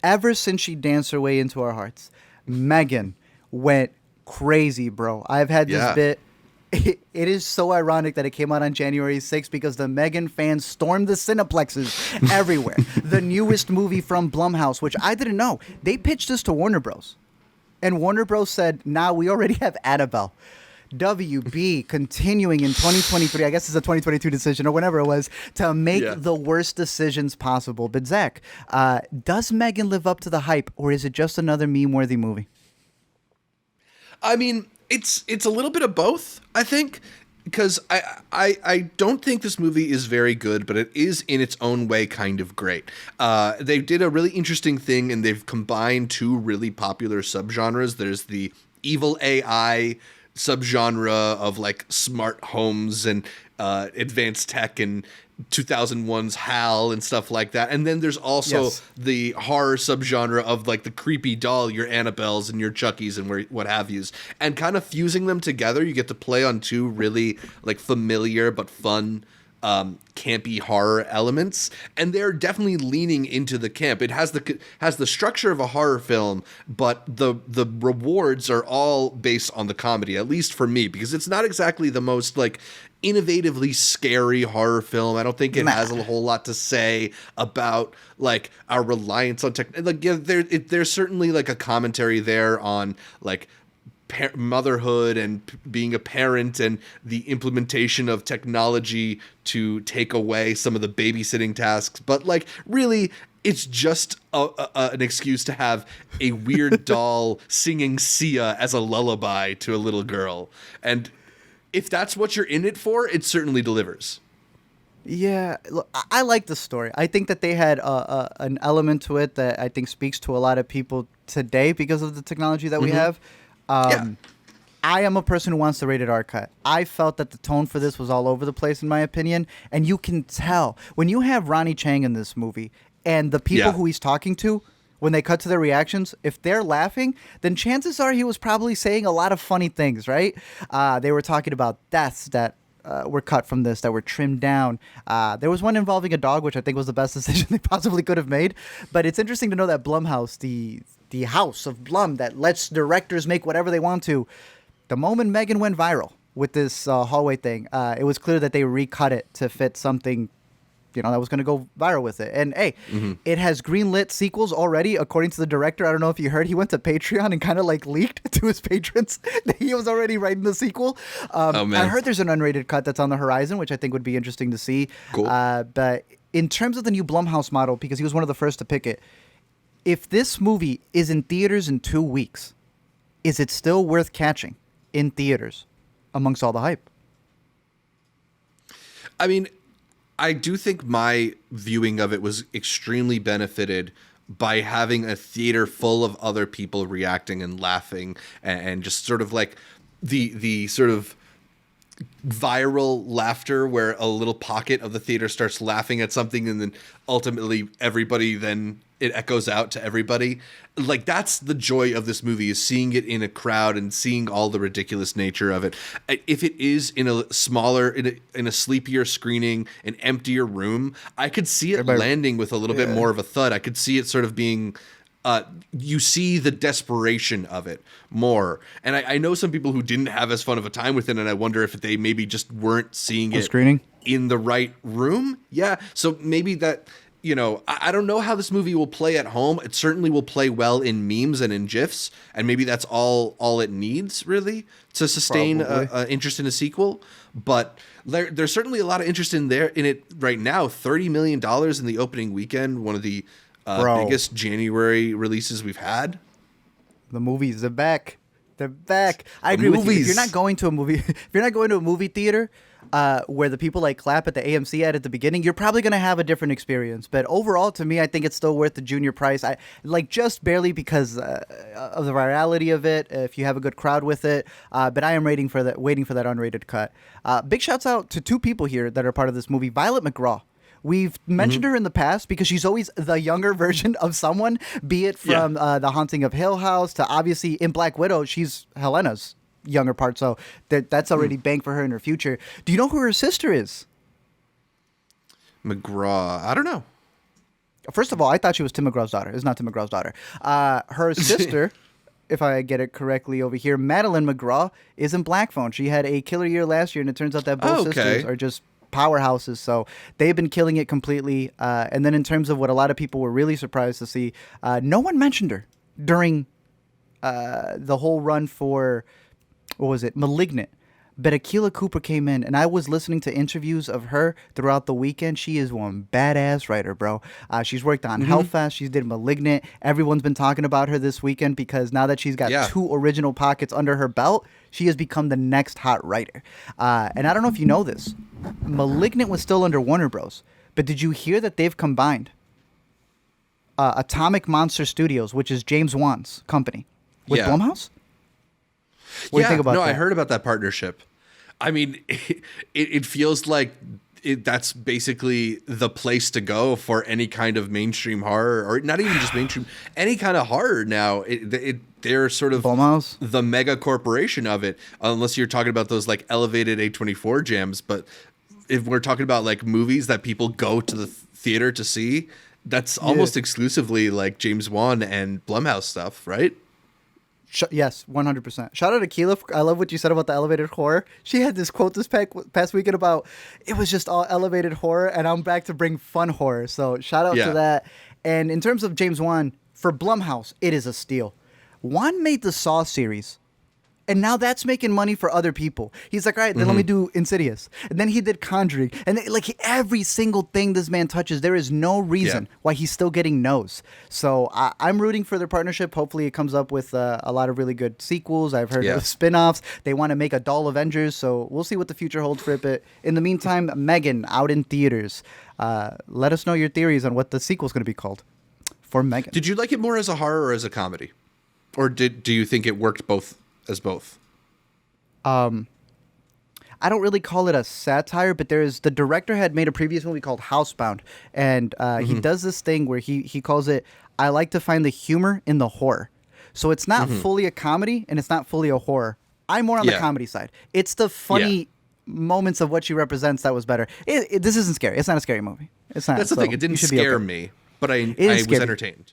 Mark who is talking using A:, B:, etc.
A: ever since she danced her way into our hearts, M3GAN went crazy, bro. I've had this
B: Yeah.
A: bit. It is so ironic that it came out on January 6th because the M3GAN fans stormed the Cineplexes everywhere. The newest movie from Blumhouse, which I didn't know, they pitched this to Warner Bros. And Warner Bros. Said, nah, we already have Annabelle. WB continuing in 2023, I guess it's a 2022 decision or whenever it was, to make
B: Yeah.
A: the worst decisions possible. But Zach, does M3GAN live up to the hype, or is it just another meme-worthy movie?
B: I mean, it's a little bit of both, I think, because I don't think this movie is very good, but it is in its own way kind of great. They did a really interesting thing, and they've combined two really popular subgenres. There's the evil AI subgenre of like smart homes and advanced tech and 2001's HAL and stuff like that. And then there's also
A: Yes.
B: the horror subgenre of like the creepy doll, your Annabelles and your Chuckies and what have yous. And kind of fusing them together, you get to play on two really like familiar but fun campy horror elements, and they're definitely leaning into the camp. It has the structure of a horror film, but the rewards are all based on the comedy, at least for me, because it's not exactly the most like innovatively scary horror film. I don't think it has a whole lot to say about like our reliance on tech. Like, yeah, there's certainly like a commentary there on like motherhood and being a parent and the implementation of technology to take away some of the babysitting tasks. But like, really, it's just an excuse to have a weird doll singing Sia as a lullaby to a little girl. And if that's what you're in it for, it certainly delivers.
A: Yeah, look, I like the story. I think that they had an element to it that I think speaks to a lot of people today because of the technology that we have.
B: Yeah.
A: I am a person who wants the rated R cut. I felt that the tone for this was all over the place, in my opinion. And you can tell when you have Ronnie Chang in this movie and the people who he's talking to, when they cut to their reactions, if they're laughing, then chances are he was probably saying a lot of funny things, right? They were talking about deaths that were cut from this, that were trimmed down. There was one involving a dog, which I think was the best decision they possibly could have made. But it's interesting to know that Blumhouse, the house of Blum that lets directors make whatever they want to, the moment M3GAN went viral with this hallway thing, it was clear that they recut it to fit something, that was going to go viral with it. And hey, it has greenlit sequels already, according to the director. I don't know if you heard, he went to Patreon and kind of like leaked to his patrons that he was already writing the sequel.
B: Oh, man.
A: I heard there's an unrated cut that's on the horizon, which I think would be interesting to see.
B: Cool.
A: But in terms of the new Blumhouse model, because he was one of the first to pick it, if this movie is in theaters in 2 weeks, is it still worth catching in theaters amongst all the hype?
B: I mean, I do think my viewing of it was extremely benefited by having a theater full of other people reacting and laughing and just sort of like the sort of viral laughter where a little pocket of the theater starts laughing at something and then ultimately everybody then it echoes out to everybody. Like, that's the joy of this movie, is seeing it in a crowd and seeing all the ridiculous nature of it. If it is in a smaller, in a sleepier screening, an emptier room, I could see it landing with a little bit more of a thud. I could see it sort of being, you see the desperation of it more. And I know some people who didn't have as fun of a time with it, and I wonder if they maybe just weren't seeing it
A: screening
B: in the right room. Yeah. So maybe that, I don't know how this movie will play at home. It certainly will play well in memes and in GIFs, and maybe that's all it needs, really, to sustain interest in a sequel. But there's certainly a lot of interest in it right now. $30 million in the opening weekend, one of the biggest January releases we've had.
A: The movies, they're back. They're back. I agree with you. If you're not going to a movie theater where the people like clap at the AMC ad at the beginning, you're probably going to have a different experience. But overall, to me, I think it's still worth the junior price. I like just barely because of the virality of it. If you have a good crowd with it, but I am waiting for that unrated cut. Big shouts out to two people here that are part of this movie. Violet McGraw. We've mentioned her in the past because she's always the younger version of someone, be it from The Haunting of Hill House to obviously in Black Widow, she's Helena's younger part. So that's already banked for her in her future. Do you know who her sister is?
B: McGraw. I don't know.
A: First of all, I thought she was Tim McGraw's daughter. It's not Tim McGraw's daughter. Her sister, if I get it correctly over here, Madeline McGraw, is in Black Phone. She had a killer year last year, and it turns out that both sisters are just powerhouses. So they've been killing it completely. And then in terms of what a lot of people were really surprised to see, no one mentioned her during the whole run for, what was it, Malignant. But Akilah Cooper came in, and I was listening to interviews of her throughout the weekend. She is one badass writer, bro. She's worked on Hellfest. She did Malignant. Everyone's been talking about her this weekend because now that she's got 2 original pockets under her belt, she has become the next hot writer. And I don't know if you know this. Malignant was still under Warner Bros. But did you hear that they've combined Atomic Monster Studios, which is James Wan's company, with Blumhouse? What do you think about that?
B: I heard about that partnership. I mean, it feels like that's basically the place to go for any kind of mainstream horror, or not even just mainstream, any kind of horror now. They're sort of
A: Blumhouse,
B: the mega corporation of it, unless you're talking about those like elevated A24 jams. But if we're talking about like movies that people go to the theater to see, that's almost exclusively like James Wan and Blumhouse stuff, right?
A: Yes, 100%. Shout out to Akilah. I love what you said about the elevated horror. She had this quote this past weekend about it was just all elevated horror, and I'm back to bring fun horror. So shout out to that. And in terms of James Wan, for Blumhouse, it is a steal. Wan made the Saw series, and now that's making money for other people. He's like, all right, then let me do Insidious. And then he did Conjuring. And then, like every single thing this man touches, there is no reason why he's still getting no's. So I'm rooting for their partnership. Hopefully it comes up with a lot of really good sequels. I've heard of spin-offs. They want to make a Doll Avengers. So we'll see what the future holds for it. But in the meantime, M3GAN out in theaters. Let us know your theories on what the sequel's going to be called for M3GAN.
B: Did you like it more as a horror or as a comedy? Or do you think it worked both? As both?
A: I don't really call it a satire, but the director had made a previous movie called Housebound, and he does this thing where he calls it, I like to find the humor in the horror. So it's not fully a comedy, and it's not fully a horror. I'm more on the comedy side. It's the funny moments of what she represents that was better. This isn't scary. It's not a scary movie. It's not.
B: That's the thing. It didn't scare me, but I was entertained.